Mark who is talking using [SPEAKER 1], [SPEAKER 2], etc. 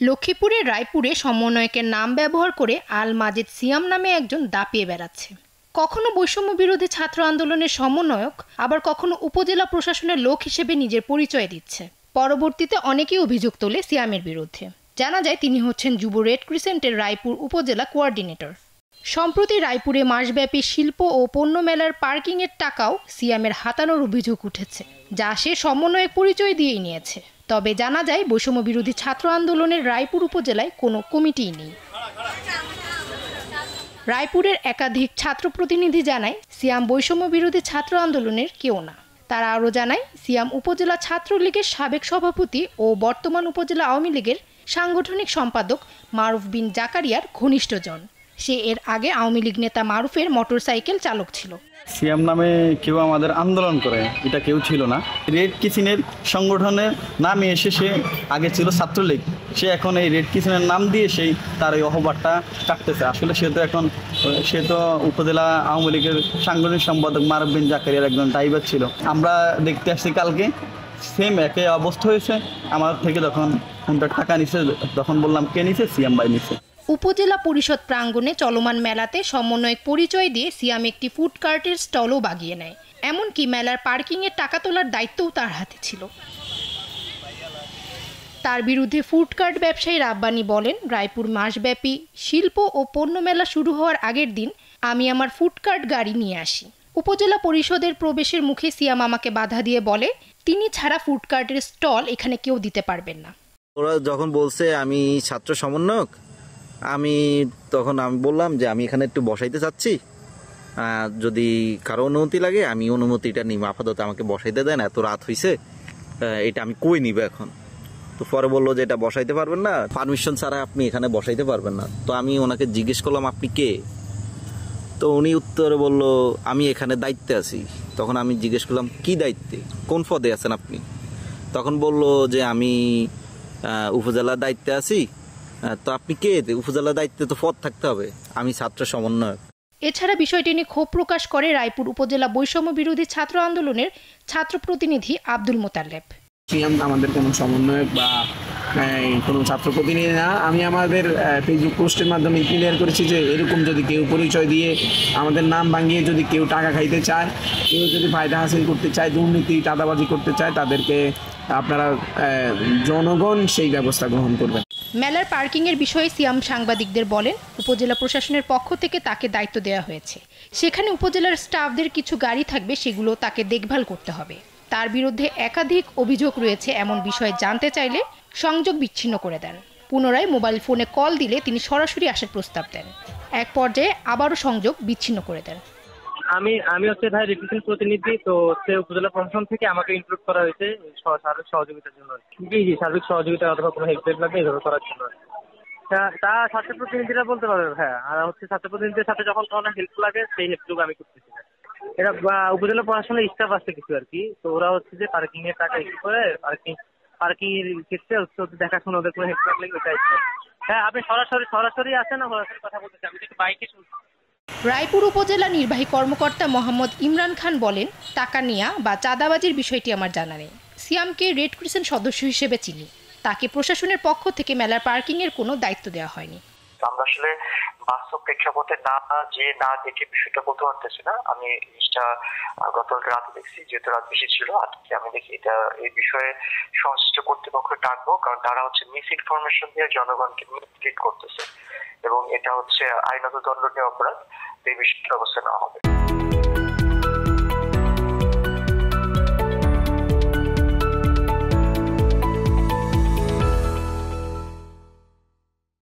[SPEAKER 1] লক্ষ্মীপুরের রায়পুরে সমন্বয়কের নাম ব্যবহার করে আল মাজেদ সিয়াম নামে একজন দাপিয়ে বেড়াচ্ছে। কখনো বৈষম্য বিরোধী ছাত্র আন্দোলনের সমন্বয়ক, আবার কখনো উপজেলা প্রশাসনের লোক হিসেবে নিজের পরিচয় দিচ্ছে। পরবর্তীতে অনেকেই অভিযোগ তোলে সিয়ামের বিরুদ্ধে। জানা যায় তিনি হচ্ছেন যুব রেড ক্রিসেন্টের রায়পুর উপজেলা কোঅর্ডিনেটর। সম্প্রতি রায়পুরে মাসব্যাপী শিল্প ও পণ্য মেলার পার্কিংয়ের টাকাও সিয়ামের হাতানোর অভিযোগ উঠেছে, যা সে সমন্বয়ক পরিচয় দিয়েই নিয়েছে। তবে জানা যায় বৈষম্য বিরোধী ছাত্র আন্দোলনের রায়পুর উপজেলায় কোনো কমিটিই নেই। রায়পুরের একাধিক ছাত্র প্রতিনিধি জানায় সিয়াম বৈষম্য বিরোধী ছাত্র আন্দোলনের কেউ না। তারা আরও জানায় সিয়াম উপজেলা ছাত্রলীগের সাবেক সভাপতি ও বর্তমান উপজেলা আওয়ামী লীগের সাংগঠনিক সম্পাদক মারুফ বিন জাকারিয়ার ঘনিষ্ঠজন। সে এর আগে আওয়ামী লীগ নেতা মারুফের মোটরসাইকেল চালক ছিল।
[SPEAKER 2] সিয়াম নামে কেউ আমাদের আন্দোলন করে এটা কেউ ছিল না। রেড কিচেনের সংগঠনের নামে এসে সে আগে ছিল ছাত্রলীগ, সে এখন এই রেড কিচেনের নাম দিয়ে সেই তার ওই অহবারটা কাটতেছে। আসলে সে তো উপজেলা আওয়ামী লীগের সাংগঠনিক সম্পাদক মারুফ বিন জাকারিয়ার একজন ড্রাইভার ছিল। আমরা দেখতে আসছি কালকে সেম একই অবস্থা হয়েছে। আমার থেকে যখন ফোনটার টাকা নিছে, তখন বললাম কে নিছে, সিয়াম ভাই নিছে।
[SPEAKER 1] উপজেলা পরিষদ প্রাঙ্গণে চলমান মেলাতে সমন্বয়ক পরিচয় দিয়ে সিয়াম একটি ফুড কার্টের স্টলও বাগিয়ে নেয়। এমনকি মেলার পার্কিংয়ের টাকা তোলার দায়িত্বও তার হাতে ছিল। তার বিরুদ্ধে ফুড কার্ট ব্যবসায়ী রাব্বানি বলেন, রায়পুর মাসব্যাপী শিল্প ও পণ্য মেলা শুরু হওয়ার আগের দিন আমি আমার ফুড কার্ট গাড়ি নিয়ে আসি। উপজেলা পরিষদের প্রবেশের মুখে সিয়াম আমাকে বাধা দিয়ে বলে, তিনি ছাড়া ফুড কার্টের স্টল এখানে কেউ দিতে পারবেন না।
[SPEAKER 3] ওরা যখন বলছে আমি ছাত্র সমন্বয়ক, আমি বললাম যে আমি এখানে একটু বসাইতে চাচ্ছি, যদি কারো অনুমতি লাগে আমি অনুমতিটা নিব, আপাতত আমাকে বসাইতে দেন, এত রাত হয়েছে, এটা আমি কই নিব এখন। তো পরে বললো যে এটা বসাইতে পারবেন না, পারমিশন ছাড়া আপনি এখানে বসাইতে পারবেন না। তো আমি ওনাকে জিজ্ঞেস করলাম আপনি কে? তো উনি উত্তরে বলল আমি এখানে দায়িত্বে আছি। তখন আমি জিজ্ঞেস করলাম কি দায়িত্বে, কোন পদে আছেন আপনি? তখন বলল যে আমি উপজেলার দায়িত্বে আছি। তো আপনি কে? উপজেলার দায়িত্বে তো পদ থাকতে হবে, আমি ছাত্র সমন্বয়ক।
[SPEAKER 1] এছাড়া বিষয়টি নিয়ে ক্ষোভ প্রকাশ করে রায়পুর উপজেলা বৈষম্য বিরোধী ছাত্র আন্দোলনের ছাত্র প্রতিনিধি আব্দুল মোতালেব।
[SPEAKER 4] সিয়াম আমাদের কোনো সমন্বয়ক বা কোনো ছাত্র প্রতিনিধি না। আমি আমাদের ফেসবুক পোস্টের মাধ্যমে ক্লিয়ার করেছি যে এরকম যদি কেউ পরিচয় দিয়ে আমাদের নাম ভাঙিয়ে যদি কেউ টাকা খাইতে চায়, কেউ যদি ফায়দা হাসিল করতে চায়, দুর্নীতি চাঁদাবাজি করতে চায়, তাদেরকে আপনারা জনগণ সেই ব্যবস্থা গ্রহণ করবেন।
[SPEAKER 1] মেলার পার্কিংয়ের বিষয়ে সিয়াম সাংবাদিকদের বলেন, উপজেলা প্রশাসনের পক্ষ থেকে তাকে দায়িত্ব দেওয়া হয়েছে। সেখানে উপজেলার স্টাফদের কিছু গাড়ি থাকবে, সেগুলো তাকে দেখভাল করতে হবে। তার বিরুদ্ধে একাধিক অভিযোগ রয়েছে এমন বিষয়ে জানতে চাইলে সংযোগ বিচ্ছিন্ন করে দেন। পুনরায় মোবাইল ফোনে কল দিলে তিনি সরাসরি আসার প্রস্তাব দেন। এক পর্যায়ে আবারও সংযোগ বিচ্ছিন্ন করে দেন।
[SPEAKER 5] আমি হচ্ছে ভাই রিপ্রেজেন্ট প্রতিনিধি, তো হচ্ছে উপজেলা প্রশাসন থেকে আমাকে ইনক্লুড করা হয়েছে সার্বিক সহযোগিতার জন্য। জি সার্বিক সহযোগিতা অথবা কোনো হেল্প লাগবে এভাবে করার জন্য। তা ছাত্র প্রতিনিধিরা বলতে পারবে হ্যাঁ, আর হচ্ছে ছাত্র প্রতিনিধিদের সাথে যখন কোনো হেল্প লাগে সেই হেল্পটুকু আমি করতেছি। এটা উপজেলা প্রশাসনের স্টাফ আছে কিছু আর কি, তো ওরা হচ্ছে যে পার্কিং এর টাকা ইস্যু করে পার্কিং এর ক্ষেত্রে হচ্ছে দেখাশোনা, ওদের কোনো হেল্প লাগলে ওইটাই। হ্যাঁ, আপনি সরাসরি আসেন না, সরাসরি কথা বলতেছি, আমি একটু বাইকে শুনছি।
[SPEAKER 1] রায়পুর উপজেলা নির্বাহী কর্মকর্তা মোহাম্মদ ইমরান খান বলেন, টাকা নেয়া বা চাঁদাবাজির বিষয়টি আমার জানা নেই। সিয়ামকে রেড ক্রিসেন্ট সদস্য হিসেবে চিনি। তাকে প্রশাসনের পক্ষ থেকে মেলার পার্কিং এর কোনো দায়িত্ব দেওয়া হয়নি।
[SPEAKER 6] আমরা আসলে বাস্তব প্রেক্ষাপটে না দেখে বিষয়টা বলতে পারতেছি না। আমি জিনিসটা গত রাতে দেখছি, যেহেতু রাত বেশি ছিল, আজকে আমি দেখি এটা এই বিষয়ে সংশ্লিষ্ট কর্তৃপক্ষ ডাকবো, কারণ তারা হচ্ছে মিস ইনফরমেশন দিয়ে জনগণকে মিসলিড করতেছে এবং এটা হচ্ছে আইনত দণ্ডনীয় অপরাধ। এই বিষয়টা ব্যবস্থা নেওয়া হবে।